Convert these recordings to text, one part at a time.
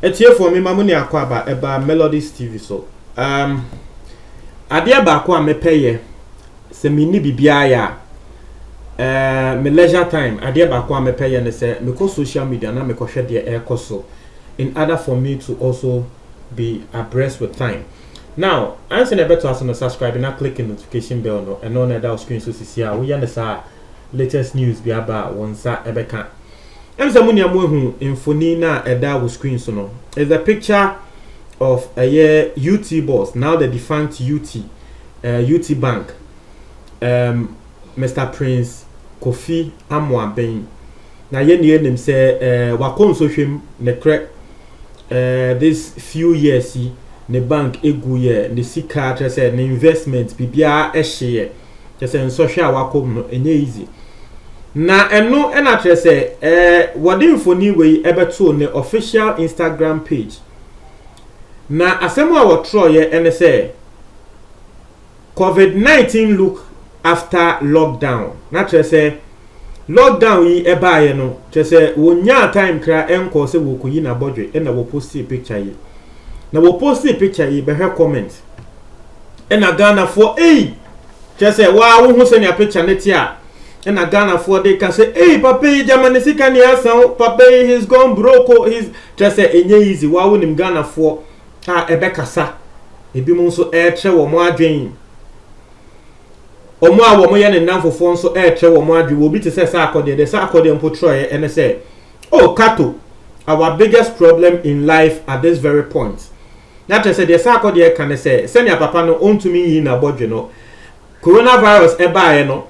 Etie for me mamuni akwaba eba Melodies TV so. Adia ba kwa mepeye se mini bibia ya me leisure time adia ba kwa mepeye ne se me ko social media na me ko hwede e koso in order for me to also be abreast with time. Now, answer the better to subscribe and click the notification bell no and on that screen so see we understand latest news be about once ebeka. Emsamunia mohu infoni na eda wo screen so no is a picture of a UT boss, now the defunct UT Bank, Mr. Prince Kofi Amoaben. Na ye nim say wakon so hwem ne crack this few years ne bank egu ye ne sika tre say ne investment bibia ehye tre say nso hwe awakom no enye easy. Na eno ena tre say wodi mfoni we ebeto ne official Instagram page. Na asemu a wotro ye ene say COVID-19 look after lockdown. Na tre say lockdown yi eba ye no tre say wonya time kra enko se wokoyi na bodwe ena wo post picture yi. Na wo post picture yi be comment. Ena Ghana for tre say wa wo hu se ne picture ne tia. And Ghana for they can say, hey, Papa, Germany, can you sound? Papa, he's gone broke. He's just say, easy. Why wouldn't him Ghana for Ebeka sa? Ebi monso air tre wo mo adwen. Omo a wo mo ye ne nan fofo nso air tre wo mo adwen. Wo bi te say sa akode, the sa akode mpo troye and say, oh, Kato, our biggest problem in life at this very point. That say the sa akode can say, send your papa no on to me in a bodge no. Coronavirus eba no.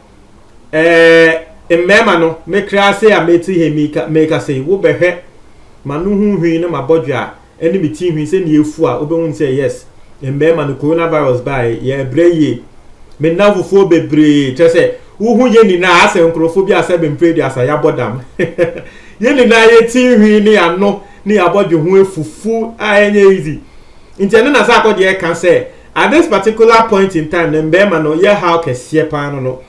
Mmema no me kra say ameti he make say wo behwe manu hu hwi no mabodwo a eni meti hwi say ne efu a obehun say yes mmema no coronavirus by ye breye me navufo bebre tre say wo hu ye ni na ase nkrofo bi ase be mpre asa ya bodam ye ni na ye ti hwi ni ano ni abodwo hu efufu a enye easy intene na sa akode e kan say at this particular point in time mmema no ye how kese pa no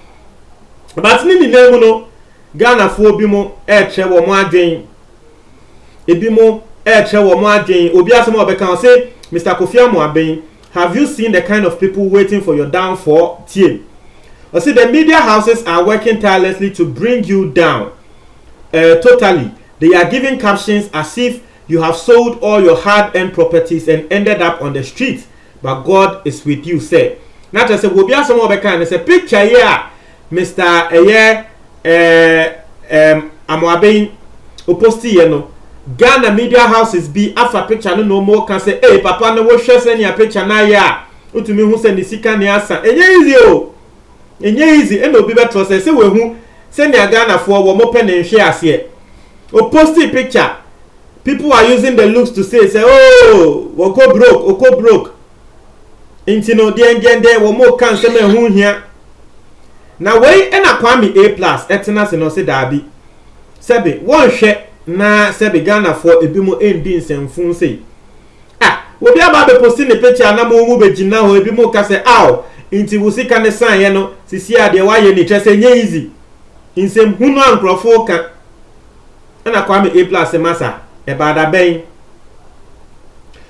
but ni name no Ghana fo bi mo tre wo mo adwen ebi mo tre wo mo adwen obi asem obeka say Mr. Kofi Amoaben, have you seen the kind of people waiting for your downfall? Tie I say the media houses are working tirelessly to bring you down totally. They are giving captions as if you have sold all your hard-earned properties and ended up on the street, but God is with you. Say not to say obi asem obeka and say picture here Mr. Amoaben oposti ye no Ghana media houses be after picture no more can say hey papa no wo hwe se ne picture na ya utumi hu se ne sika ne asa enye easy e no bi beto se we hu se ne Ghana for wo mo pe ne hwe ase o posti picture people are using the looks to say oh wo go broke intino de wo mo kan se me hu hia. Na wey ena Kwame A+ etena se no se dabi sebe won hwe na sebe Ghana for ebi mo endi nsemfun sei obi aba be posti ne picture na mo mu begina ho ebi mo ka se aw inti wusika ne san ye no sisi ade wa ye ni twese nye easy nsem hunu ankrofo ka ena Kwame A+ se masa e bada ben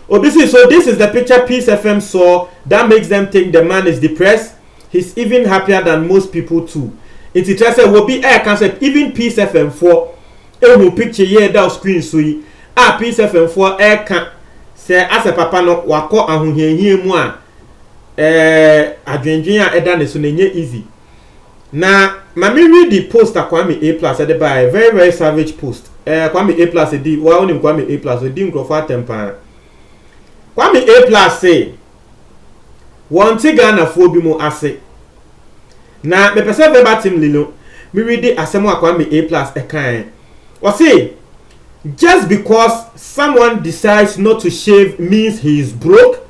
obi see. So this is the picture Peace FM saw that makes them think the man is depressed. He's even happier than most people too. It is just will be air concept even Peace FM 4 who picture here that screen so Peace FM 4 air can say as a papa no wako ahunhie mu a adwenjwen a eda ne so nenye easy. Na mami read the post Kwame A+ at the by very savage post. Kwame A+ di wa onim Kwame A+ di nkrofo atempa. Kwame A+ say one Ghana fo bi mo ase na me pese verbatim lilo me read asemu Kwame A+ ekan o say just because someone decides not to shave means he is broke.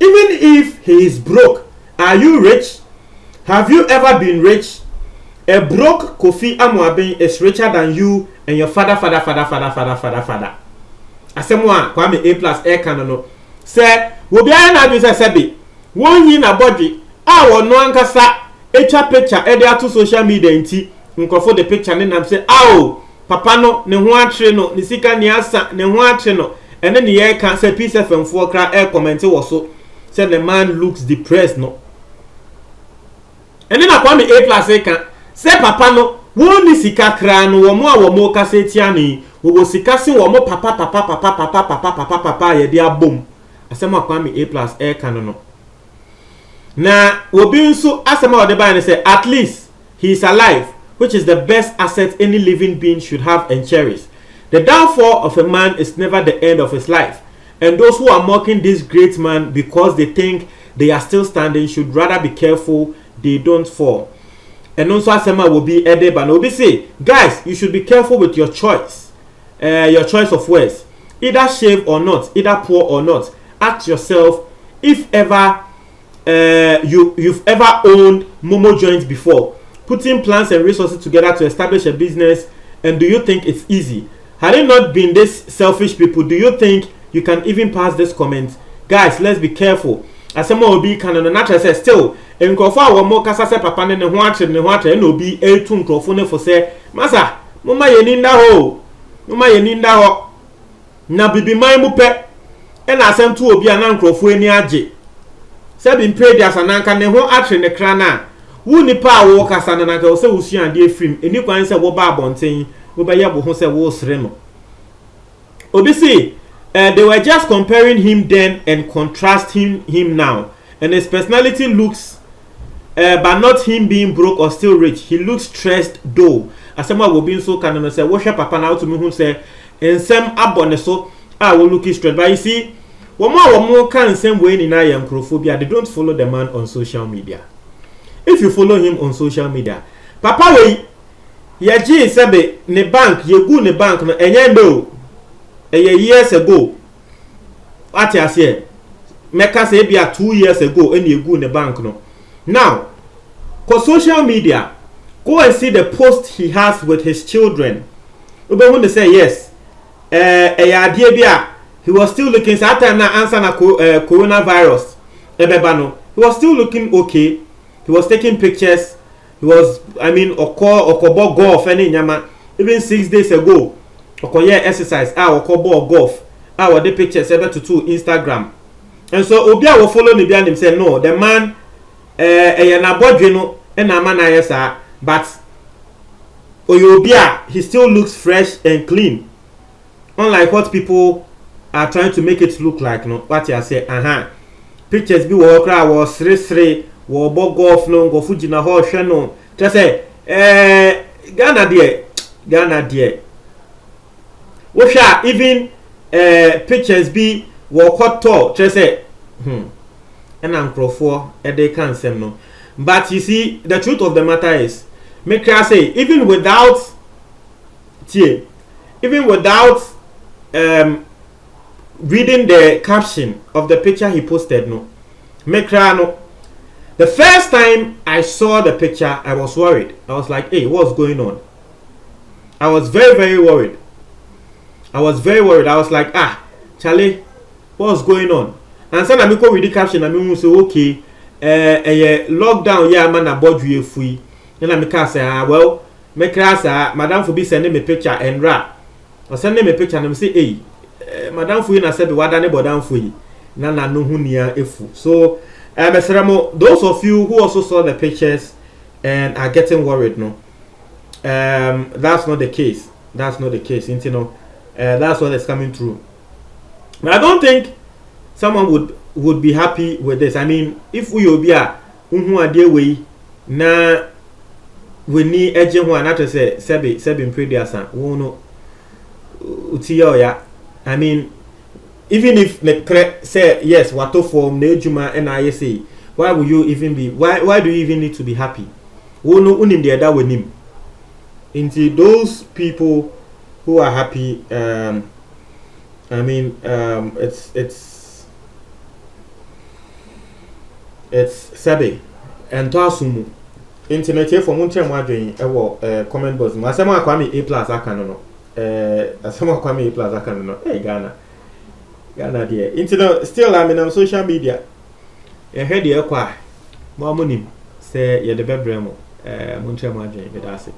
Even if he is broke, are you rich? Have you ever been rich? A broke Kofi Amoaben is richer than you and your father. Asemu Kwame A+ ekan no say obi aya na do say sebe won yi na body no ankasa echa picture e dey to social media nti nkrofo the picture ne nam say papa no ne ho atre no ne sika ne asa ne ho atre no ene ne ye kan say peace fm fo kra e comment wo so say the man looks depressed no ene na Kwame A+ e kan say papa no wo ni sika kra no wo mo a wo mo ka say tia ni wo sika se wo mo papa ye dia bom asema Kwame A+ e kan no na obi nso asema o de ban say at least he is alive, which is the best asset any living being should have and cherish. The downfall of a man is never the end of his life, and those who are mocking this great man because they think they are still standing should rather be careful they don't fall. And also asema will be edeba no be say, guys, you should be careful with your choice of words, either shave or not, either poor or not. Ask yourself if ever you've ever owned Momo joint before, putting plans and resources together to establish a business, and do you think it's easy? Had it not been this selfish people, do you think you can even pass this comment? Guys, let's be careful. Asema obi kan no natural say still nkofo a wo mo kasa se papa ne ho atre na obi etu nkofo ne fo say masa mama ye ni nda ho na bibi man mu pe e na asem tu obi ana nkofo ani age se bi mpre dia sananka ne ho atre ne kra na wu nipa a wo kasa na nka wo se wusu ade efrim eni kwan se wo ba abonten wo ba ye bo ho se wo sre no obi say they were just comparing him then and contrasting him now, and his personality looks but not him being broke or still rich. He looks stressed though. Asema will be so can say worship papa now to me who say and some abone so will look straight. But you see, one more can same way in Yankrophobia, they don't follow the man on social media. If you follow him on social media, papa we yaji sebe ne bank ye gu ne bank no enye ndo years ago, what I say, Mecca say be 2 years ago, and you go in the bank no. Now, for social media, go and see the post he has with his children. You be when they say yes, he was still looking. So after na answer na coronavirus, he was still looking okay. He was taking pictures. He was, okobo golf any nyama. Even 6 days ago. Okoye exercise okobo golf the pictures ever to Instagram, and so obi a will follow me behind him say no, the man na bodwe no na man ayesa, but oyobia he still looks fresh and clean, unlike what people are trying to make it look like. No, what you say pictures be wo kra wo sre wo bo golf no go fuji na ho hwe no just say Ghana there even pictures be wo koto just say and ankrofo they can say no. But you see, the truth of the matter is, make I say even without reading the caption of the picture he posted, no, make no. The first time I saw the picture, I was worried. I was like, hey, what's going on? I was very, very worried. I was like, Charlie, what's going on? And so I go read the caption, I mean, say, okay, lockdown, yeah, man, I bought you a free. And I say, well, make us, Madame Fubi sending me picture and rap. Or sending me picture and I say, hey, Madame Fubi, I said, what I down for you. Nana no hunia efu. So, those of you who also saw the pictures and are getting worried, no, that's not the case. That's not the case. You know, that's what is coming through. But I don't think someone would be happy with this. I mean, if we will be a way na we need agent one not to say seven previous no I mean, even if the say yes, what form nejuma and I say, why will you even be why do you even need to be happy? Who no unim the other with him. Into those people who are happy, it's sabe and tasumu internet here for muntem wadwen comment box masema Kwame A+ aka no asema Kwame A+ aka no Ghana there internet still I'm on social media head here kwa mo amonim sɛ yɛde bɛbrɛ mo mo nkyerɛ mo adwene bɛda ase